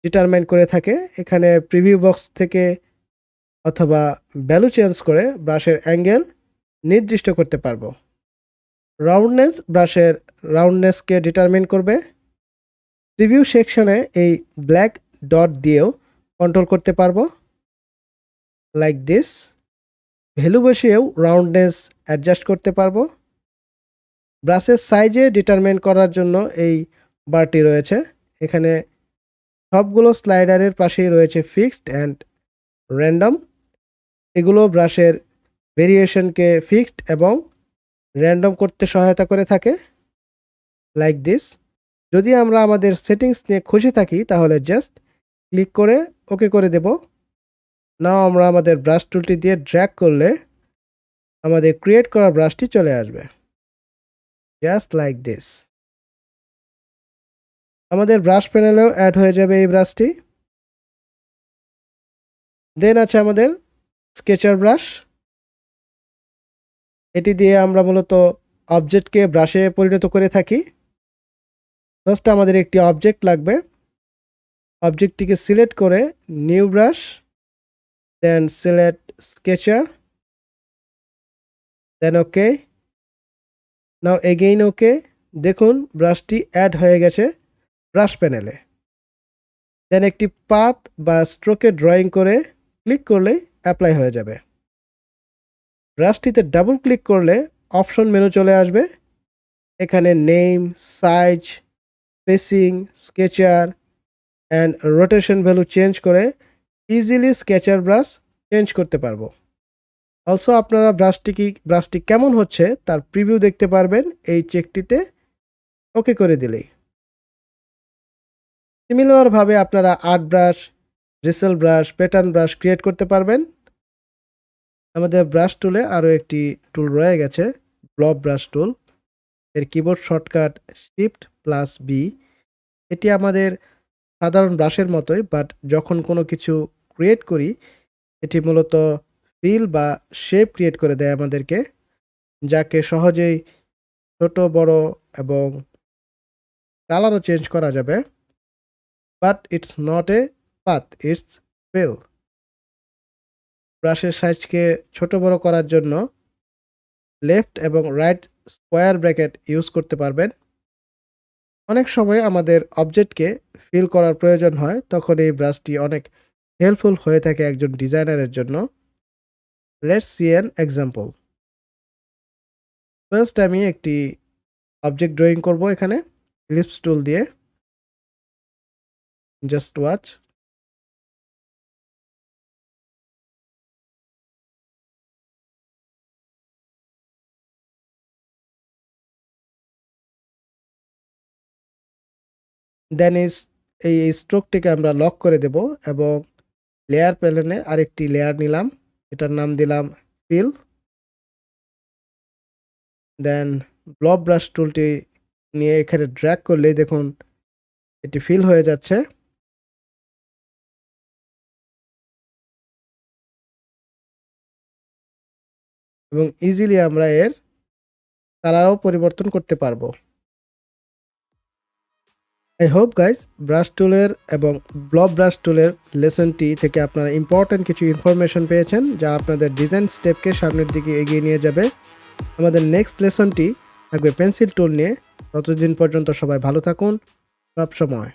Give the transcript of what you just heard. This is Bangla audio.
ডিটারমাইন করে থাকে। এখানে প্রিভিউ বক্স থেকে অথবা ভ্যালু চেঞ্জ করে ব্রাশের অ্যাঙ্গেল নির্দিষ্ট করতে পারবো। রাউন্ডনেস ব্রাশের রাউন্ডনেসকে ডিটারমাইন করবে। প্রিভিউ সেকশনে এই ব্ল্যাক ডট দিয়েও কন্ট্রোল করতে পারবো, লাইক দিস। ভ্যালু বসিয়েও রাউন্ডনেস অ্যাডজাস্ট করতে পারবো। ব্রাশের সাইজে ডিটারমাইন করার জন্য এই বারটি রয়েছে। এখানে সবগুলো স্লাইডারের পাশেই রয়েছে ফিক্সড অ্যান্ড র্যান্ডম। এগুলো ব্রাশের ভেরিয়েশনকে ফিক্সড এবং র্যান্ডম করতে সহায়তা করে থাকে, লাইক দিস। যদি আমরা আমাদের সেটিংস নিয়ে খুশি থাকি তাহলে জাস্ট ক্লিক করে ওকে করে দেব। নাও আমরা আমাদের ব্রাশ টুলটি দিয়ে ড্র্যাগ করলে আমাদের ক্রিয়েট করা ব্রাশটি চলে আসবে, জাস্ট লাইক দিস। আমাদের ব্রাশ প্যানেলেও অ্যাড হয়ে যাবে এই ব্রাশটি। দেন আছে আমাদের স্কেচার ব্রাশ। এটি দিয়ে আমরা মূলত অবজেক্টকে ব্রাশে পরিণত করে থাকি। ফার্স্ট আমাদের একটি অবজেক্ট লাগবে। অবজেক্টটিকে সিলেক্ট করে নিউ ব্রাশ, দেন সিলেক্ট স্কেচার, দেন ওকে, নাও এগেইন ওকে। দেখুন ব্রাশটি অ্যাড হয়ে গেছে ব্রাশ প্যানেলে। দেন একটি পাথ বা স্ট্রোকে ড্রয়িং করে ক্লিক করলে অ্যাপ্লাই হয়ে যাবে। ব্রাশটিতে ডাবল ক্লিক করলে অপশন মেনু চলে আসবে। এখানে name, size, spacing, scatter and rotation value change করে ইজিলি স্কেচার ব্রাশ চেঞ্জ করতে পারবো। অলসো আপনারা ব্রাশটি কেমন হচ্ছে তার প্রিভিউ দেখতে পারবেন এই চেকটিতে ওকে করে দিলেই। সিমিলারভাবে আপনারা art brush, bristle brush, pattern brush create করতে পারবেন। আমাদের ব্রাশ টুলে আরও একটি টুল রয়ে গেছে, ব্লব ব্রাশ টুল। এর কিবোর্ড শর্টকাট Shift+B। এটি আমাদের সাধারণ ব্রাশের মতোই, বাট যখন কোনো কিছু ক্রিয়েট করি এটি মূলত ফিল বা শেপ ক্রিয়েট করে দেয় আমাদেরকে, যাকে সহজেই ছোট বড় এবং কালারও চেঞ্জ করা যাবে। But it's not a path, it's fill. ব্রাশের সাইজকে ছোট বড় করার জন্য লেফট এবং রাইট স্কোয়ার ব্র্যাকেট ইউজ করতে পারবেন। অনেক সময় আমাদের অবজেক্টকে ফিল করার প্রয়োজন হয়, তখন এই ব্রাশটি অনেক হেল্পফুল হয়ে থাকে একজন ডিজাইনারের জন্য। Let's see an example. First আমি একটি অবজেক্ট ড্রয়িং করব এখানে ইলিপস টুল দিয়ে। Just watch. দেন এই স্ট্রোকটিকে আমরা লক করে দেব এবং লেয়ার প্যানেলে আরেকটি লেয়ার নিলাম, এটার নাম দিলাম ফিল। দেন ব্লব ব্রাশ টুলটি নিয়ে এখানে ড্র্যাগ করলেই দেখুন এটি ফিল হয়ে যাচ্ছে। এবং ইজিলি আমরা এর কালারও পরিবর্তন করতে পারবো। আই হোপ গাইজ ব্রাশ টুলের এবং ব্লব ব্রাশ টুলের লেসনটি থেকে আপনারা ইম্পর্ট্যান্ট কিছু ইনফরমেশন পেয়েছেন, যা আপনাদের ডিজাইন স্টেপকে সামনের দিকে এগিয়ে নিয়ে যাবে। আমাদের নেক্সট লেসনটি থাকবে পেন্সিল টুল নিয়ে। ততদিন পর্যন্ত সবাই ভালো থাকুন সব সময়।